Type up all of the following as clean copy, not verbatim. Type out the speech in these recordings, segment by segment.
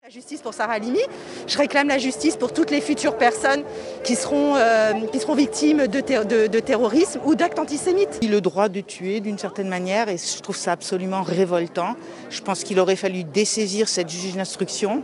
La justice pour Sarah Halimi, je réclame la justice pour toutes les futures personnes qui seront victimes de terrorisme ou d'actes antisémites. Il a le droit de tuer d'une certaine manière et je trouve ça absolument révoltant. Je pense qu'il aurait fallu dessaisir cette juge d'instruction.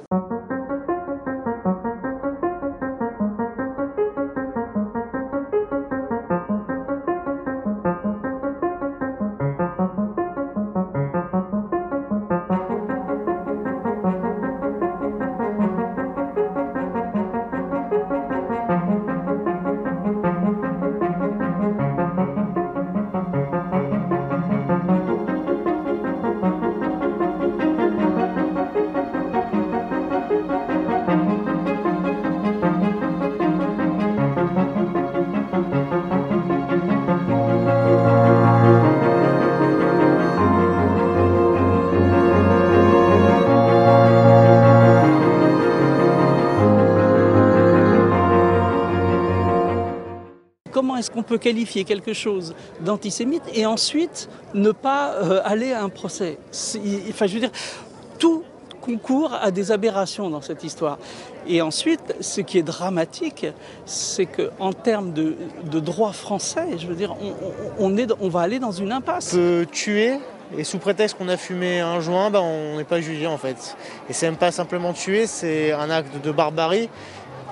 Comment est-ce qu'on peut qualifier quelque chose d'antisémite et ensuite ne pas aller à un procès? Enfin, je veux dire, tout concourt à des aberrations dans cette histoire. Et ensuite, ce qui est dramatique, c'est qu'en termes de droit français, je veux dire, on va aller dans une impasse. On peut tuer et sous prétexte qu'on a fumé un joint, on n'est pas jugé en fait. Et c'est même pas simplement tuer, c'est un acte de barbarie.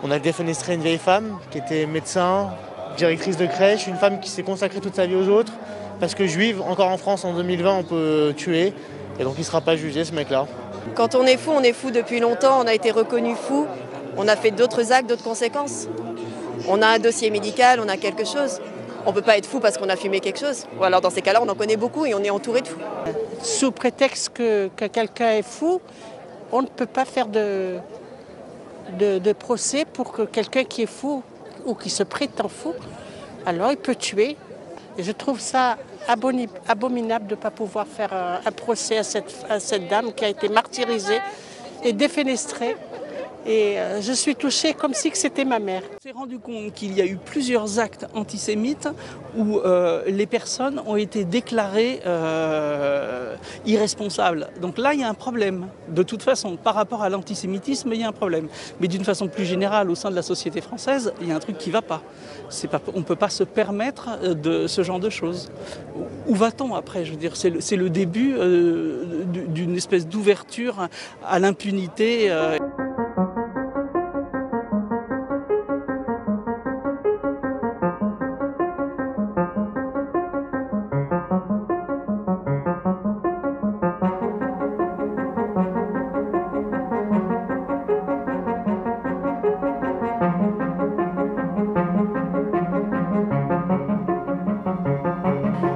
On a défenestré une vieille femme qui était médecin, directrice de crèche, une femme qui s'est consacrée toute sa vie aux autres, parce que juive, encore en France en 2020, on peut tuer, et donc il ne sera pas jugé ce mec-là. Quand on est fou depuis longtemps, on a été reconnu fou, on a fait d'autres actes, d'autres conséquences. On a un dossier médical, on a quelque chose. On ne peut pas être fou parce qu'on a fumé quelque chose. Ou alors dans ces cas-là, on en connaît beaucoup et on est entouré de fous. Sous prétexte que quelqu'un est fou, on ne peut pas faire de procès pour que quelqu'un qui est fou ou qui se prétend fou, alors il peut tuer. Et je trouve ça abominable de ne pas pouvoir faire un procès à cette dame qui a été martyrisée et défenestrée. Et je suis touchée comme si c'était ma mère. On s'est rendu compte qu'il y a eu plusieurs actes antisémites où les personnes ont été déclarées irresponsables. Donc là, il y a un problème. De toute façon, par rapport à l'antisémitisme, il y a un problème. Mais d'une façon plus générale, au sein de la société française, il y a un truc qui ne va pas. On ne peut pas se permettre de ce genre de choses. Où va-t-on après? Je veux dire, c'est le début d'une espèce d'ouverture à l'impunité.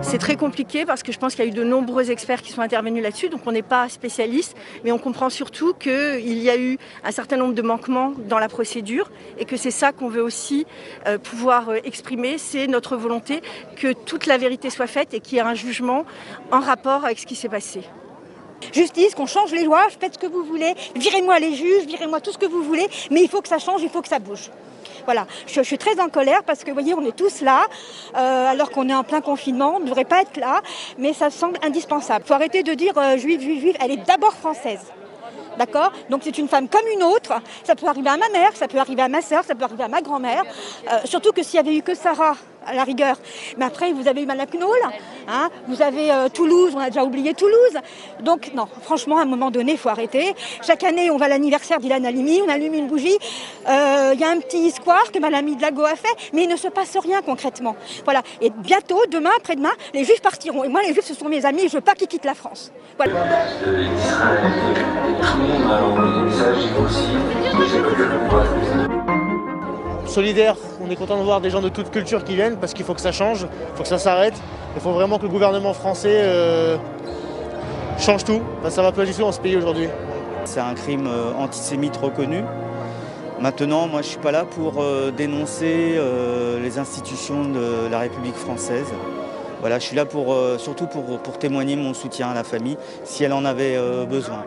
C'est très compliqué parce que je pense qu'il y a eu de nombreux experts qui sont intervenus là-dessus, donc on n'est pas spécialiste, mais on comprend surtout qu'il y a eu un certain nombre de manquements dans la procédure et que c'est ça qu'on veut aussi pouvoir exprimer, c'est notre volonté que toute la vérité soit faite et qu'il y ait un jugement en rapport avec ce qui s'est passé. Justice, qu'on change les lois, faites ce que vous voulez, virez-moi les juges, virez-moi tout ce que vous voulez, mais il faut que ça change, il faut que ça bouge. Voilà, je suis très en colère parce que vous voyez, on est tous là, alors qu'on est en plein confinement, on ne devrait pas être là, mais ça semble indispensable. Il faut arrêter de dire juive, elle est d'abord française. D'accord? Donc c'est une femme comme une autre, ça peut arriver à ma mère, ça peut arriver à ma sœur, ça peut arriver à ma grand-mère, surtout que s'il y avait eu que Sarah, à la rigueur. Mais après, vous avez eu Manaknoul, hein, vous avez Toulouse, on a déjà oublié Toulouse. Donc non, franchement, à un moment donné, il faut arrêter. Chaque année, on va à l'anniversaire d'Ilan Halimi, on allume une bougie. Il y a un petit square que Madame Hidalgo a fait, mais il ne se passe rien concrètement. Voilà. Et bientôt, demain, après-demain, les Juifs partiront. Et moi, les Juifs, ce sont mes amis, et je veux pas qu'ils quittent la France. Voilà. Solidaire, on est content de voir des gens de toute culture qui viennent parce qu'il faut que ça change, il faut que ça s'arrête. Il faut vraiment que le gouvernement français change tout. Ça va pas du tout dans ce pays aujourd'hui. C'est un crime antisémite reconnu. Maintenant, moi je ne suis pas là pour dénoncer les institutions de la République française. Voilà, je suis là surtout pour témoigner mon soutien à la famille si elle en avait besoin.